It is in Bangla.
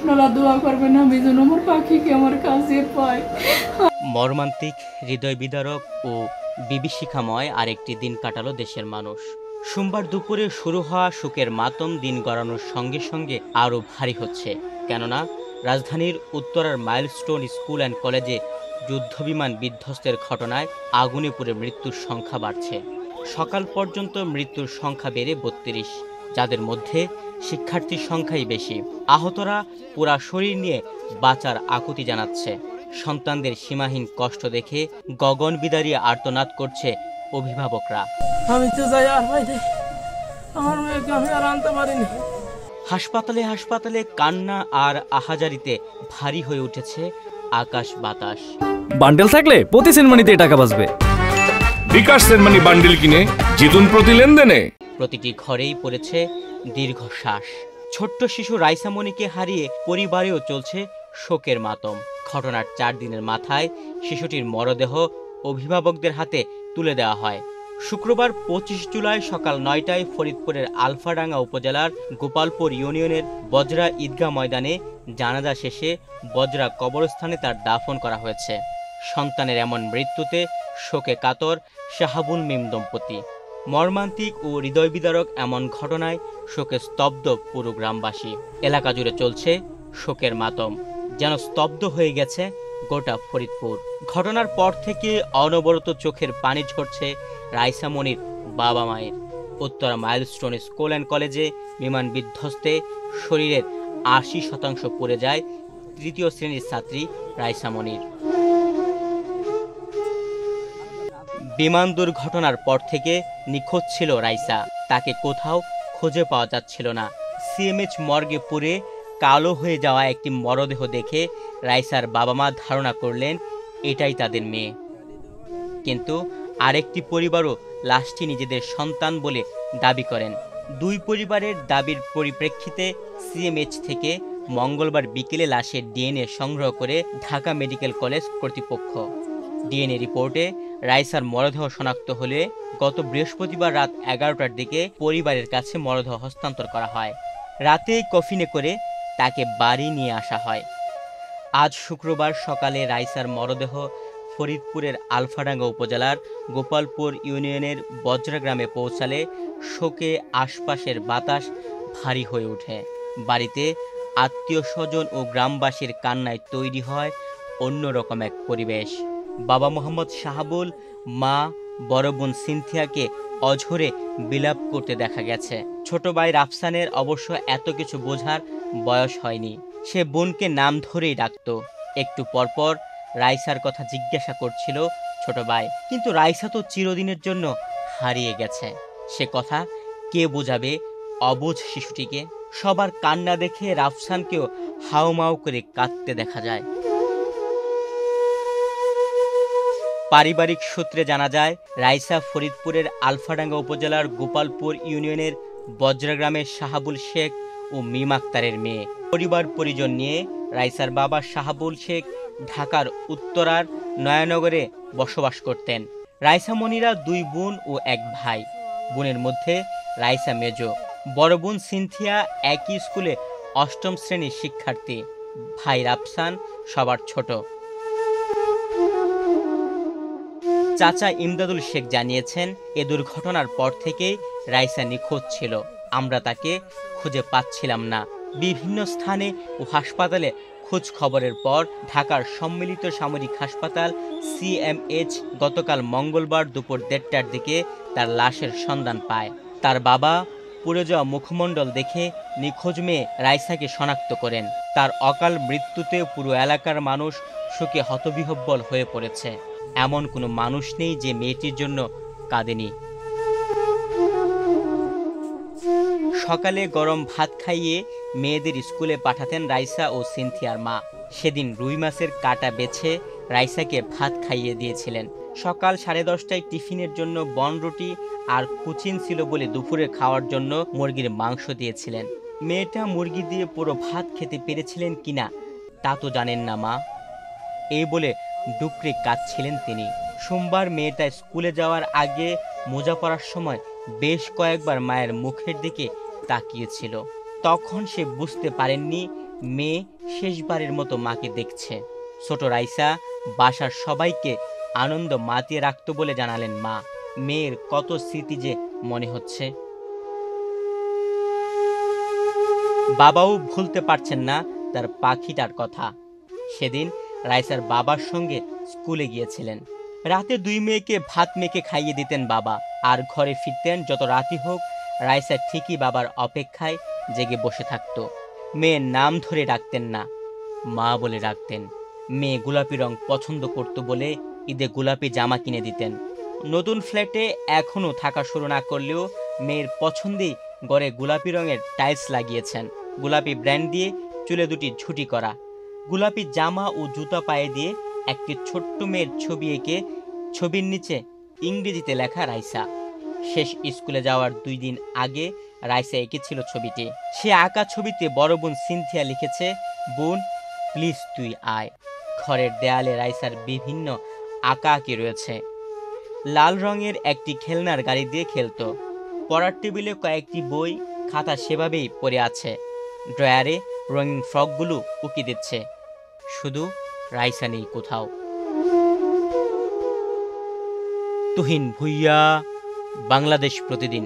আপনারা দোয়া করবেন আমি যেন আমার পাখিকে আমার কাছে পাই। মর্মান্তিক, হৃদয় বিদারক ও বিভীষিকাময় আরেকটি দিন কাটালো দেশের মানুষ। সোমবার দুপুরে শুরু হওয়া শোকের মাতম দিন গড়ানোর সঙ্গে সঙ্গে আরও ভারী হচ্ছে, কেননা রাজধানীর উত্তরার মাইলস্টোন স্কুল অ্যান্ড কলেজে যুদ্ধবিমান বিধ্বস্তের ঘটনায় আগুনে পুড়ে মৃত্যুর সংখ্যা বাড়ছে। সকাল পর্যন্ত মৃত্যুর সংখ্যা বেড়ে ৩২, যাদের মধ্যে শিক্ষার্থীর সংখ্যাই বেশি। আহতরা পুরা শরীর নিয়ে বাঁচার আকুতি জানাচ্ছে। সন্তানদের সীমাহীন কষ্ট দেখে গগন বিদারী আর্তনাদ করছে অভিভাবকরা। আমি তো যাই আর ভাই আমার মেয়েকে আমি আর আনতে পারিনি। হাসপাতালে হাসপাতালে কান্না আর আহাজারিতে ভারী হয়ে উঠেছে আকাশ বাতাস। বান্ডেল থাকলে প্রতি সেনমানিতে টাকা বাঁচবে। বিকাশ সেনমানি বান্ডেল কিনে জিতুন প্রতি লেনদেনে। প্রতিটি ঘরেই পড়েছে দীর্ঘশ্বাস। ছোট্ট শিশু রাইসামণিকে হারিয়ে পরিবারেও চলছে শোকের মাতম। ঘটনার 4 দিনের মাথায় শিশুটির মরদেহ অভিভাবকদের হাতে তুলে দেওয়া হয়। শুক্রবার 25 জুলাই সকাল 9টায় ফরিদপুরের আলফাডাঙ্গা উপজেলার গোপালপুর ইউনিয়নের বজরা ঈদগাহ ময়দানে জানাজা শেষে বজরা কবরস্থানে তার দাফন করা হয়েছে। সন্তানের এমন মৃত্যুতে শোকে কাতর শাহাবুল মিম দম্পতি। মর্মান্তিক ও হৃদয় বিদারক এমন ঘটনায় শোকে স্তব্ধ পুরো গ্রামবাসী। এলাকা জুড়ে চলছে শোকের মাতম, যেন স্তব্ধ হয়ে গেছে গোটা ফরিদপুর। ঘটনার পর থেকে অনবরত চোখের পানি ঝরছে রাইসামণির বাবা মায়ের। উত্তরা মাইলস্টোন স্কুল অ্যান্ড কলেজে বিমান বিধ্বস্তে শরীরের ৮০% পড়ে যায় 3য় শ্রেণীর ছাত্রী রাইসামণির। বিমান দুর্ঘটনার পর থেকে নিখোঁজ ছিল রাইসা। তাকে কোথাও খুঁজে পাওয়া যাচ্ছিল না। সিএমএইচ মর্গে পুড়ে কালো হয়ে যাওয়া একটি মরদেহ দেখে রাইসার বাবা মা ধারণা করলেন এটাই তাদের মেয়ে। কিন্তু আরেকটি পরিবারও লাশটি নিজেদের সন্তান বলে দাবি করেন। দুই পরিবারের দাবির পরিপ্রেক্ষিতে সিএমএইচ থেকে মঙ্গলবার বিকেলে লাশের ডিএনএ সংগ্রহ করে ঢাকা মেডিকেল কলেজ কর্তৃপক্ষ। ডিএনএ রিপোর্টে রাইসার মরদেহ শনাক্ত হলে গত বৃহস্পতিবার রাত 11টার দিকে পরিবারের কাছে মরদেহ হস্তান্তর করা হয়। রাতে কফিনে করে তাকে বাড়ি নিয়ে আসা হয়। আজ শুক্রবার সকালে রাইসার মরদেহ ফরিদপুরের আলফাডাঙ্গা উপজেলার গোপালপুর ইউনিয়নের বজরা গ্রামে পৌঁছালে শোকে আশপাশের বাতাস ভারী হয়ে ওঠে। বাড়িতে আত্মীয় স্বজন ও গ্রামবাসীর কান্নায় তৈরি হয় অন্যরকম এক পরিবেশ। বাবা মোহাম্মদ শাহাবুল, মা বড় বোন সিনথিয়াকে অঝরে বিলাপ করতে দেখা গেছে। ছোট ভাই রাফসানের অবশ্য এত কিছু বোঝার বয়স হয়নি। সে বোনকে নাম ধরেই ডাকত। একটু পরপর রাইসার কথা জিজ্ঞাসা করছিল ছোট ভাই, কিন্তু রাইসা তো চিরদিনের জন্য হারিয়ে গেছে। সে কথা কে বোঝাবে অবুঝ শিশুটিকে? সবার কান্না দেখে রাফসানকেও হাউমাউ করে কাঁদতে দেখা যায়। পারিবারিক সূত্রে জানা যায়, রাইসা ফরিদপুরের আলফাডাঙ্গা উপজেলার গোপালপুর ইউনিয়নের বজরা গ্রামের শাহাবুল শেখ ও মিম আক্তারের মেয়ে। পরিবার পরিজন নিয়ে রাইসার বাবা শাহাবুল শেখ ঢাকার উত্তরার নয়ানগরে বসবাস করতেন। রাইসামণিরা 2 বোন ও 1 ভাই। বোনের মধ্যে রাইসা মেজো। বড় বোন সিনথিয়া একই স্কুলে 8ম শ্রেণীর শিক্ষার্থী। ভাই রাফসান সবার ছোট। চাচা ইমদাদুল শেখ জানিয়েছেন, এ দুর্ঘটনার পর থেকেই রাইসা নিখোঁজ ছিল। আমরা তাকে খুঁজে পাচ্ছিলাম না। বিভিন্ন স্থানে ও হাসপাতালে খোঁজ খবরের পর ঢাকার সম্মিলিত সামরিক হাসপাতাল সিএমএইচ গতকাল মঙ্গলবার দুপুর 1:30টার দিকে তার লাশের সন্ধান পায়। তার বাবা পুড়ে যাওয়া মুখমণ্ডল দেখে নিখোঁজ মেয়ে রাইসাকে শনাক্ত করেন। তার অকাল মৃত্যুতে পুরো এলাকার মানুষ শোকে হতবিহ্বল হয়ে পড়েছে। এমন কোনো মানুষ নেই যে মেয়েটির জন্য কাঁদেনি। সকালে গরম ভাত খাইয়ে মেয়েদের স্কুলে পাঠাতেন রাইসা ও সিনথিয়ার মা। সেদিন রুই মাছের কাটা বেছে রাইসাকে ভাত খাইয়ে দিয়েছিলেন। সকাল 10:30টায় টিফিনের জন্য বনরুটি আর কুচিন ছিল বলে দুপুরে খাওয়ার জন্য মুরগির মাংস দিয়েছিলেন। মেয়েটা মুরগি দিয়ে পুরো ভাত খেতে পেরেছিলেন কিনা তা তো জানেন না মা, এই বলে ডুকরে কাঁদছিলেন তিনি। সোমবার মেয়েটা স্কুলে যাওয়ার আগে মোজা পরার সময় বেশ কয়েকবার মায়ের মুখের দিকে তাকিয়েছিল। তখন সে বুঝতে পারেননি মেয়ে শেষবারের মতো মাকে দেখছে। ছোট রাইসা বাসার সবাইকে আনন্দ মাতিয়ে রাখতো বলে জানালেন মা। মেয়ের কত স্মৃতি যে মনে হচ্ছে। বাবাও ভুলতে পারছেন না তার পাখিটার কথা। সেদিন রাইসার বাবার সঙ্গে স্কুলে গিয়েছিলেন। রাতে দুই মেয়েকে ভাত মেখে খাইয়ে দিতেন বাবা, আর ঘরে ফিরতেন যত রাতই হোক। রাইসা ঠিকই বাবার অপেক্ষায় জেগে বসে থাকতো। মেয়ের নাম ধরে ডাকতেন না, মা বলে ডাকতেন। মেয়ে গোলাপি রং পছন্দ করত বলে ঈদে গোলাপি জামা কিনে দিতেন। নতুন ফ্ল্যাটে এখনও থাকা শুরু না করলেও মেয়ের পছন্দেই ঘরে গোলাপি রঙের টাইলস লাগিয়েছেন। গোলাপি ব্র্যান্ড দিয়ে চুলে দুটি ঝুঁটি করা, গোলাপি জামা ও জুতা পায়ে দিয়ে একটি ছোট্ট মেয়ের ছবি এঁকে ছবির নিচে ইংরেজিতে লেখা রাইসা। শেষ স্কুলে যাওয়ার 2 দিন আগে রাইসা এঁকেছিল ছবিটি। সে আঁকা ছবিতে বড় বোন সিনথিয়া লিখেছে, বোন প্লিজ তুই আয়। ঘরের দেয়ালে রাইসার বিভিন্ন আঁকা আঁকি রয়েছে। লাল রঙের একটি খেলনার গাড়ি দিয়ে খেলতো। পড়ার টেবিলে কয়েকটি বই খাতা সেভাবেই পড়ে আছে। ড্রয়ারে রঙিন ফ্রকগুলো উকি দিচ্ছে। শুধু রাইসা নেই কোথাও। তুহিন ভুইয়া, বাংলাদেশ প্রতিদিন।